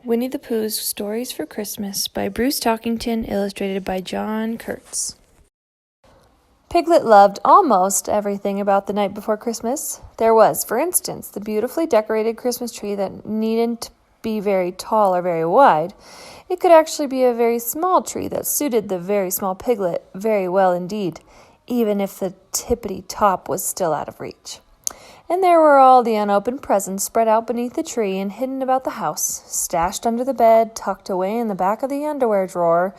Winnie the Pooh's Stories for Christmas by Bruce Talkington, illustrated by John Kurtz. Piglet loved almost everything about the night before Christmas. There was, for instance, the beautifully decorated Christmas tree that needn't be very tall or very wide. It could actually be a very small tree that suited the very small piglet very well indeed, even if the tippity top was still out of reach. And there were all the unopened presents spread out beneath the tree and hidden about the house, stashed under the bed, tucked away in the back of the underwear drawer,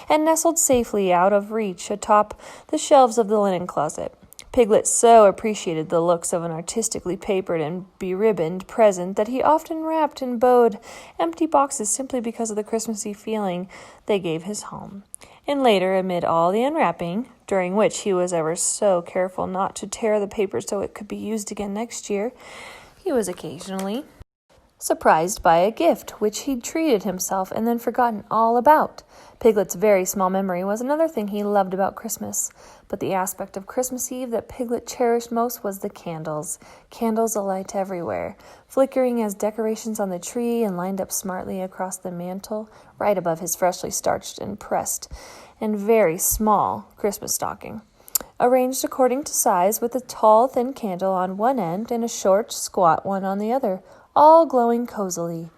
and nestled safely out of reach atop the shelves of the linen closet. Piglet so appreciated the looks of an artistically papered and beribboned present that he often wrapped and bowed empty boxes simply because of the Christmassy feeling they gave his home. And later, amid all the unwrapping, during which he was ever so careful not to tear the paper so it could be used again next year, he was occasionally surprised by a gift which he'd treated himself and then forgotten all about. Piglet's very small memory was another thing he loved about Christmas, but the aspect of Christmas Eve that Piglet cherished most was the candles. Candles alight everywhere, flickering as decorations on the tree and lined up smartly across the mantel, right above his freshly starched and pressed and very small Christmas stocking. Arranged according to size, with a tall, thin candle on one end and a short, squat one on the other, all glowing cozily.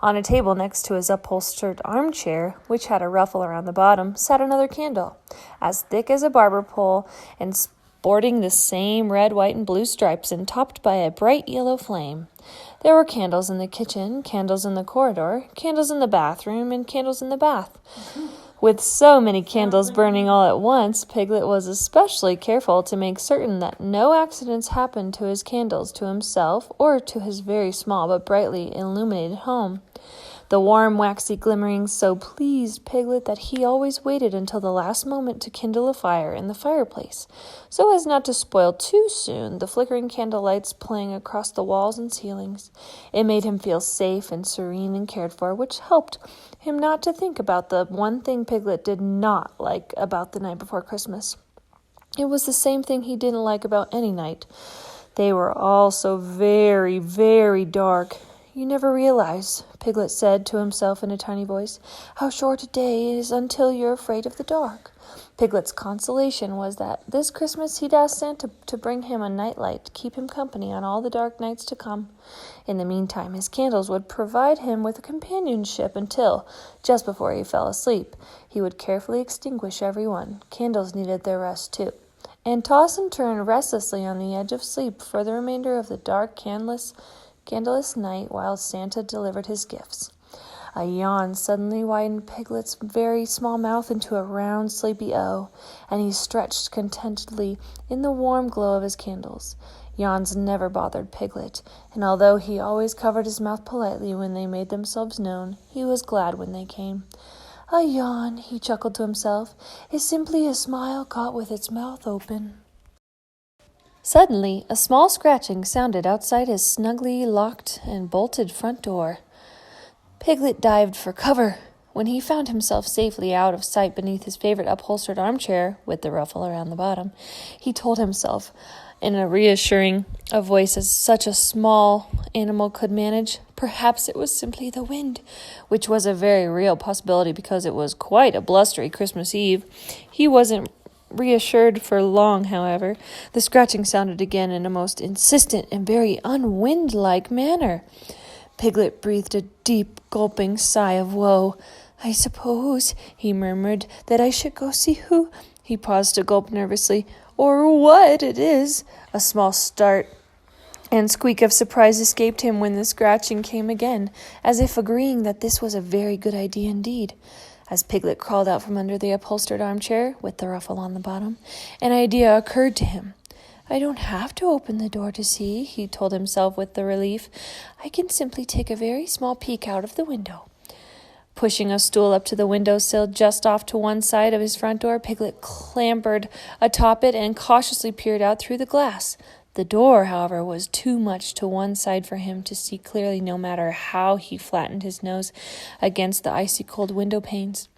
On a table next to his upholstered armchair, which had a ruffle around the bottom, sat another candle, as thick as a barber pole and sporting the same red, white, and blue stripes and topped by a bright yellow flame. There were candles in the kitchen, candles in the corridor, candles in the bathroom, and candles in the bath. With so many candles burning all at once, Piglet was especially careful to make certain that no accidents happened to his candles, to himself, or to his very small but brightly illuminated home. The warm, waxy glimmerings so pleased Piglet that he always waited until the last moment to kindle a fire in the fireplace, so as not to spoil too soon the flickering candle lights playing across the walls and ceilings. It made him feel safe and serene and cared for, which helped him not to think about the one thing Piglet did not like about the night before Christmas. It was the same thing he didn't like about any night. They were all so very, very dark. "You never realize," Piglet said to himself in a tiny voice, "how short a day is until you're afraid of the dark." Piglet's consolation was that this Christmas he'd asked Santa to bring him a nightlight to keep him company on all the dark nights to come. In the meantime, his candles would provide him with companionship until, just before he fell asleep, he would carefully extinguish every one. Candles needed their rest too, and toss and turn restlessly on the edge of sleep for the remainder of the dark, candleless night while Santa delivered his gifts. A yawn suddenly widened Piglet's very small mouth into a round, sleepy O, and he stretched contentedly in the warm glow of his candles. Yawns never bothered Piglet, and although he always covered his mouth politely when they made themselves known, he was glad when they came. "A yawn," he chuckled to himself, "is simply a smile caught with its mouth open." Suddenly, a small scratching sounded outside his snugly locked and bolted front door. Piglet dived for cover. When he found himself safely out of sight beneath his favorite upholstered armchair, with the ruffle around the bottom, he told himself, in a reassuring voice as such a small animal could manage, perhaps it was simply the wind, which was a very real possibility because it was quite a blustery Christmas Eve. He wasn't reassured for long, however. The scratching sounded again in a most insistent and very unwind-like manner. Piglet breathed a deep, gulping sigh of woe. "I suppose," he murmured, "that I should go see who—" He paused to gulp nervously. "Or what it is." A small start and squeak of surprise escaped him when the scratching came again, as if agreeing that this was a very good idea indeed. As Piglet crawled out from under the upholstered armchair, with the ruffle on the bottom, an idea occurred to him. "I don't have to open the door to see," he told himself with the relief. "I can simply take a very small peek out of the window." Pushing a stool up to the window sill just off to one side of his front door, Piglet clambered atop it and cautiously peered out through the glass. The door, however, was too much to one side for him to see clearly, no matter how he flattened his nose against the icy cold window panes.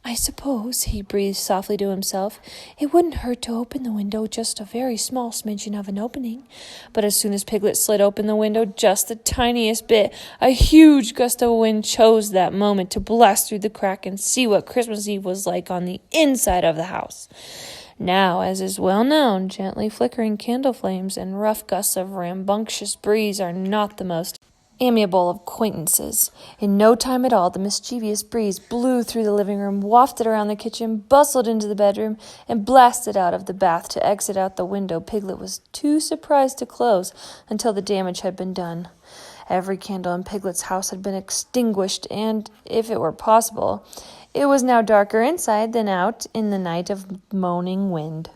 I suppose, he breathed softly to himself, it wouldn't hurt to open the window just a very small smidgen of an opening. But as soon as Piglet slid open the window just the tiniest bit, a huge gust of wind chose that moment to blast through the crack and see what Christmas Eve was like on the inside of the house. Now, as is well known, gently flickering candle flames and rough gusts of rambunctious breeze are not the most amiable of acquaintances. In no time at all, the mischievous breeze blew through the living room, wafted around the kitchen, bustled into the bedroom, and blasted out of the bath to exit out the window Piglet was too surprised to close until the damage had been done. Every candle in Piglet's house had been extinguished, and, if it were possible, it was now darker inside than out in the night of moaning wind.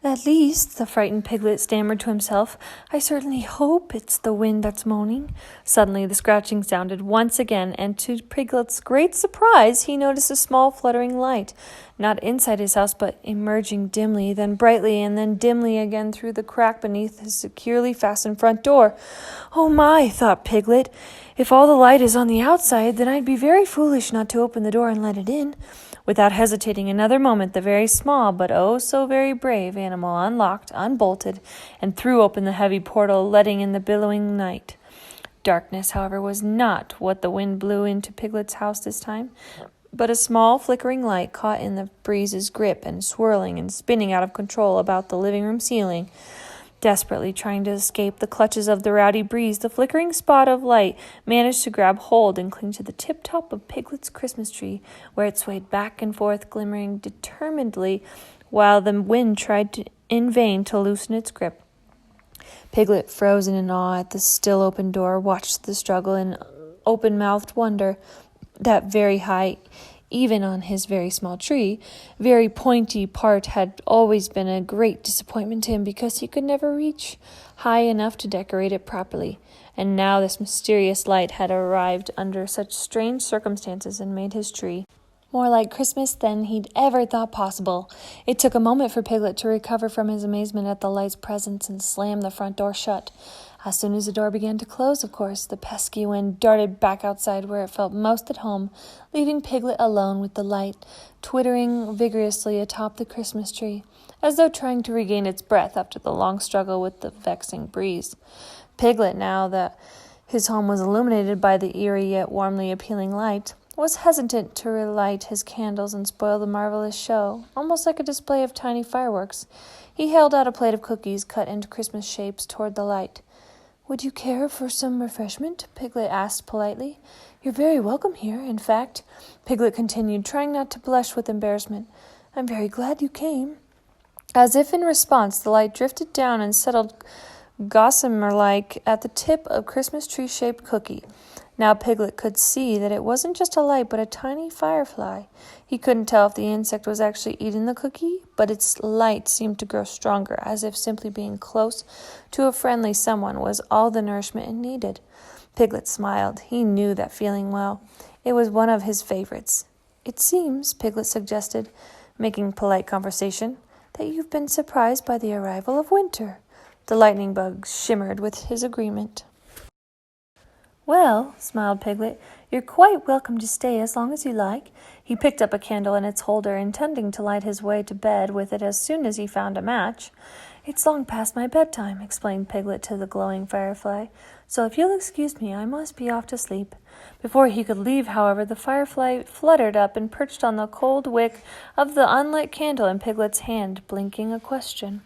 At least, the frightened Piglet stammered to himself, I certainly hope it's the wind that's moaning. Suddenly the scratching sounded once again, and to Piglet's great surprise, he noticed a small fluttering light, not inside his house, but emerging dimly, then brightly, and then dimly again through the crack beneath his securely fastened front door. Oh my, thought Piglet, if all the light is on the outside, then I'd be very foolish not to open the door and let it in. Without hesitating another moment, the very small, but oh so very brave animal unlocked, unbolted, and threw open the heavy portal, letting in the billowing night. Darkness, however, was not what the wind blew into Piglet's house this time, but a small flickering light caught in the breeze's grip and swirling and spinning out of control about the living room ceiling. Desperately trying to escape the clutches of the rowdy breeze, the flickering spot of light managed to grab hold and cling to the tip-top of Piglet's Christmas tree, where it swayed back and forth, glimmering determinedly, while the wind tried in vain to loosen its grip. Piglet, frozen in awe at the still open door, watched the struggle in open-mouthed wonder. That very high, even on his very small tree, very pointy part had always been a great disappointment to him because he could never reach high enough to decorate it properly. And now this mysterious light had arrived under such strange circumstances and made his tree more like Christmas than he'd ever thought possible. It took a moment for Piglet to recover from his amazement at the light's presence and slam the front door shut. As soon as the door began to close, of course, the pesky wind darted back outside where it felt most at home, leaving Piglet alone with the light, twittering vigorously atop the Christmas tree, as though trying to regain its breath after the long struggle with the vexing breeze. Piglet, now that his home was illuminated by the eerie yet warmly appealing light, was hesitant to relight his candles and spoil the marvelous show, almost like a display of tiny fireworks. He held out a plate of cookies cut into Christmas shapes toward the light. Would you care for some refreshment? Piglet asked politely. You're very welcome here. In fact, Piglet continued, trying not to blush with embarrassment, I'm very glad you came. As if in response, the light drifted down and settled gossamer-like at the tip of Christmas tree-shaped cookie. Now Piglet could see that it wasn't just a light, but a tiny firefly. He couldn't tell if the insect was actually eating the cookie, but its light seemed to grow stronger, as if simply being close to a friendly someone was all the nourishment it needed. Piglet smiled. He knew that feeling well. It was one of his favorites. It seems, Piglet suggested, making polite conversation, that you've been surprised by the arrival of winter. The lightning bug shimmered with his agreement. Well, smiled Piglet, you're quite welcome to stay as long as you like. He picked up a candle in its holder, intending to light his way to bed with it as soon as he found a match. It's long past my bedtime, explained Piglet to the glowing firefly, so if you'll excuse me, I must be off to sleep. Before he could leave, however, the firefly fluttered up and perched on the cold wick of the unlit candle in Piglet's hand, blinking a question.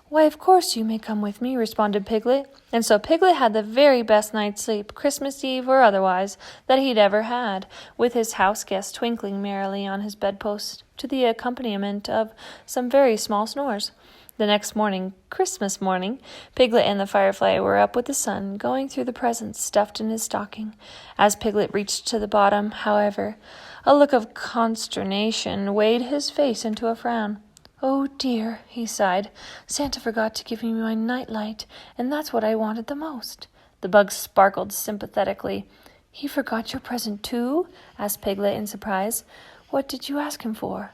Why, of course you may come with me, responded Piglet. And so Piglet had the very best night's sleep, Christmas Eve or otherwise, that he'd ever had, with his house guest twinkling merrily on his bedpost to the accompaniment of some very small snores. The next morning, Christmas morning, Piglet and the firefly were up with the sun, going through the presents stuffed in his stocking. As Piglet reached to the bottom, however, a look of consternation weighed his face into a frown. Oh, dear, he sighed. Santa forgot to give me my nightlight, and that's what I wanted the most. The bug sparkled sympathetically. He forgot your present, too? Asked Piglet in surprise. What did you ask him for?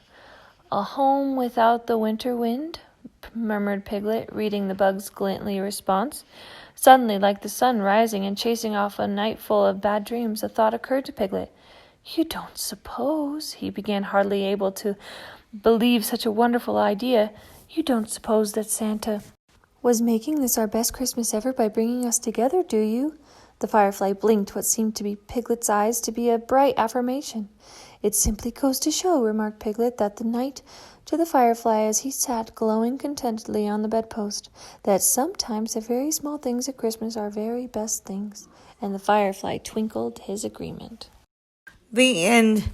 A home without the winter wind? Murmured Piglet, reading the bug's glinty response. Suddenly, like the sun rising and chasing off a night full of bad dreams, a thought occurred to Piglet. "You don't suppose," he began, hardly able to believe such a wonderful idea, "you don't suppose that Santa was making this our best Christmas ever by bringing us together, do you?" The firefly blinked what seemed to be Piglet's eyes to be a bright affirmation. "It simply goes to show," remarked Piglet, that the night to the firefly as he sat glowing contentedly on the bedpost, "that sometimes the very small things at Christmas are very best things." And the firefly twinkled his agreement. The end.